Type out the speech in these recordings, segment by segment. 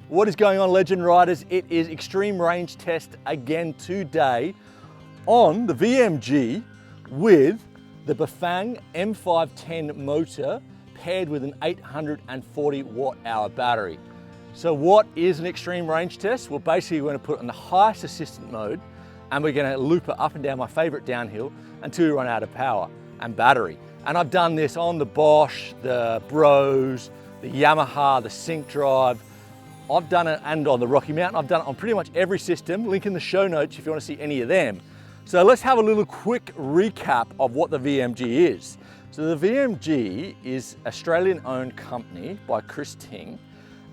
What is going on, Legend Riders? It is extreme range test again today on the VMG with the Bafang M510 motor paired with an 840 watt-hour battery. So what is an extreme range test? Well, basically we're going to put it on the highest assistant mode and we're going to loop it up and down my favorite downhill until we run out of power and battery. And I've done this on the Bosch, the Brose, the Yamaha, the Syncdrive. I've done it, and on the Rocky Mountain. I've done it on pretty much every system. Link in the show notes if you want to see any of them. So let's have a little quick recap of what the VMG is. So the VMG is Australian owned company by Chris Ting.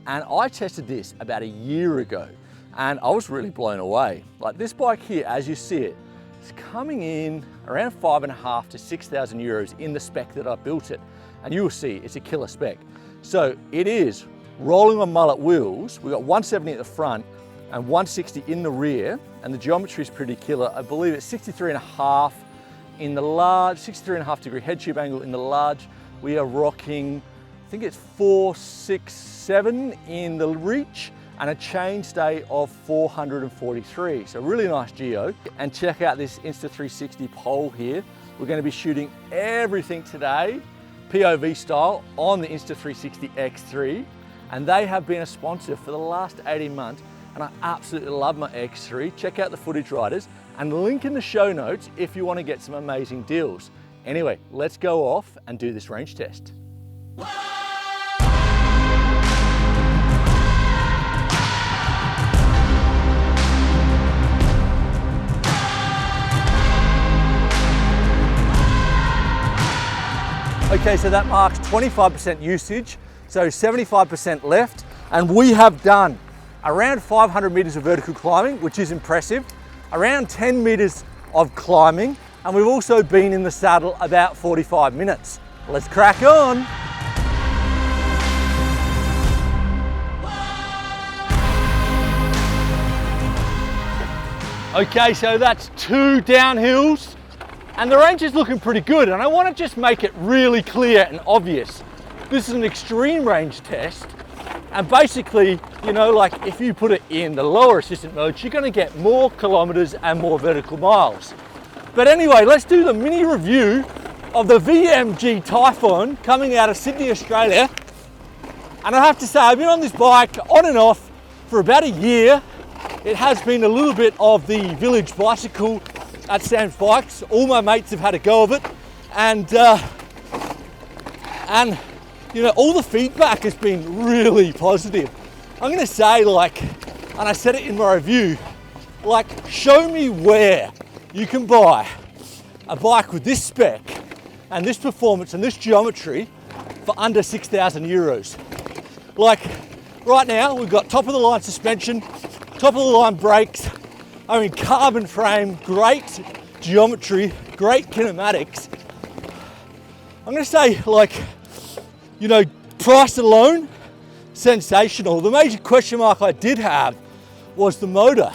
And I tested this about a year ago and I was really blown away. Like this bike here, as you see it, it's coming in around 5,500 to 6,000 euros in the spec that I built it. And you will see it's a killer spec. So it is rolling on mullet wheels. We've got 170 at the front and 160 in the rear, and the geometry is pretty killer. I believe it's 63.5 in the large, 63.5 degree head tube angle in the large. We are rocking, I think it's 467 in the reach and a chainstay of 443. So really nice geo. And check out this Insta360 pole here. We're going to be shooting everything today, POV style, on the Insta360 X3. And they have been a sponsor for the last 18 months. And I absolutely love my X3. Check out the footage, riders, and link in the show notes if you want to get some amazing deals. Anyway, let's go off and do this range test. Okay, so that marks 25% usage, so 75% left, and we have done around 500 meters of vertical climbing, which is impressive, around 10 meters of climbing, and we've also been in the saddle about 45 minutes. Let's crack on. Okay, so that's 2 downhills, and the range is looking pretty good, and I want to just make it really clear and obvious. This is an extreme range test, and basically, you know, like if you put it in the lower assistant mode, you're going to get more kilometers and more vertical miles. But anyway, let's do the mini review of the VMG Typhon coming out of Sydney, Australia. And I have to say, I've been on this bike on and off for about a year. It has been a little bit of the village bicycle at Sam's Bikes. All my mates have had a go of it, and you know, all the feedback has been really positive. I'm gonna say, like, and I said it in my review, like, show me where you can buy a bike with this spec and this performance and this geometry for under 6,000 euros. Like, right now we've got top of the line suspension, top of the line brakes, I mean, carbon frame, great geometry, great kinematics. I'm gonna say, like, you know, price alone, sensational. The major question mark I did have was the motor.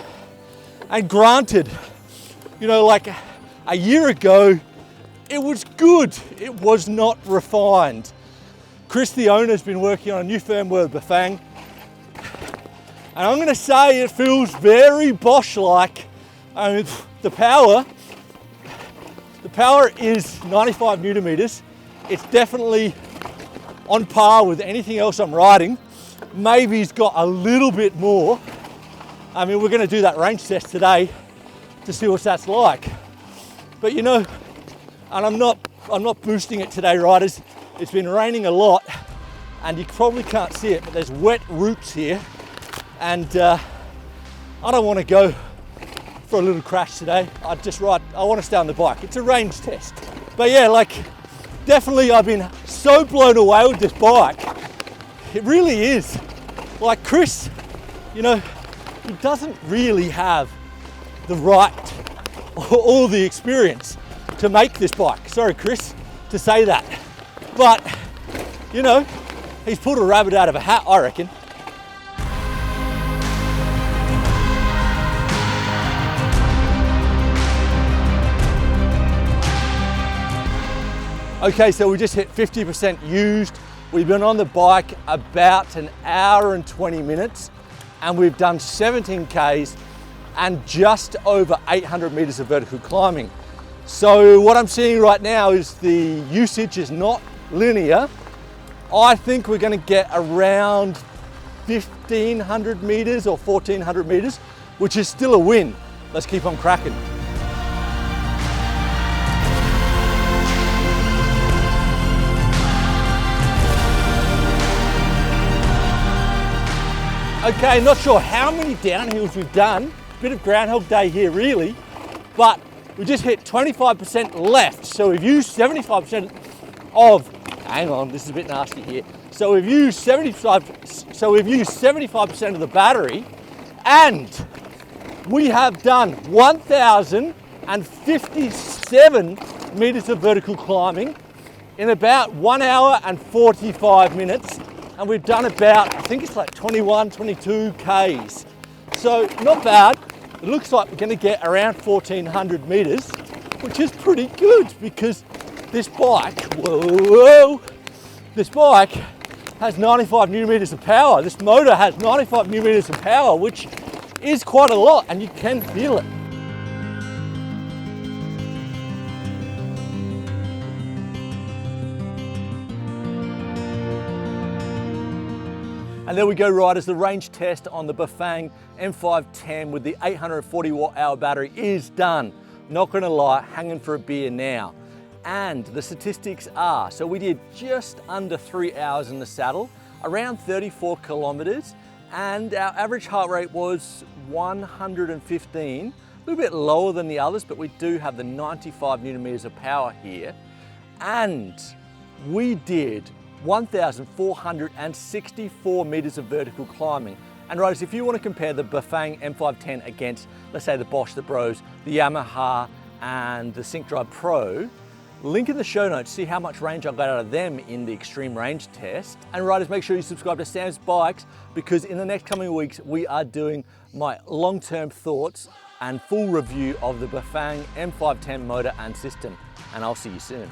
And granted, you know, like a year ago, it was good. It was not refined. Chris, the owner, has been working on a new firmware with Bafang. And I'm gonna say it feels very Bosch-like. I mean, the power is 95 newton meters. It's definitely on par with anything else I'm riding. Maybe he's got a little bit more. I mean, we're gonna do that range test today to see what that's like. But you know, and I'm not boosting it today, riders. It's been raining a lot and you probably can't see it, but there's wet roots here. And I don't want to go for a little crash today. I want to stay on the bike. It's a range test. But yeah, like, definitely I've been so blown away with this bike. It really is. Like Chris, you know, he doesn't really have the right or the experience to make this bike. Sorry, Chris, to say that. But, you know, he's pulled a rabbit out of a hat, I reckon. Okay, so we just hit 50% used. We've been on the bike about an hour and 20 minutes. and we've done 17 Ks and just over 800 meters of vertical climbing. So what I'm seeing right now is the usage is not linear. I think we're going to get around 1,500 meters or 1,400 meters, which is still a win. Let's keep on cracking. Okay, not sure how many downhills we've done. Bit of Groundhog Day here really, but we just hit 25% left. So we've used 75% of, hang on, this is a bit nasty here. So we've used 75% of the battery, and we have done 1,057 meters of vertical climbing in about 1 hour and 45 minutes. And we've done about, I think it's like 21, 22 Ks. So not bad. It looks like we're going to get around 1,400 meters, which is pretty good because this bike, this bike has 95 newton meters of power. This motor has 95 newton meters of power, which is quite a lot, and you can feel it. And there we go, riders, the range test on the Bafang M510 with the 840 watt hour battery is done. Not gonna lie, hanging for a beer now. And the statistics are, so we did just under 3 hours in the saddle, around 34 kilometers, and our average heart rate was 115, a little bit lower than the others, but we do have the 95 newton meters of power here. And we did 1,464 meters of vertical climbing. And riders, if you want to compare the Bafang M510 against, let's say, the Bosch, the Brose, the Yamaha, and the Syncdrive Pro, link in the show notes, see how much range I got out of them in the extreme range test. And riders, make sure you subscribe to Sam's Bikes, because in the next coming weeks, we are doing my long-term thoughts and full review of the Bafang M510 motor and system. And I'll see you soon.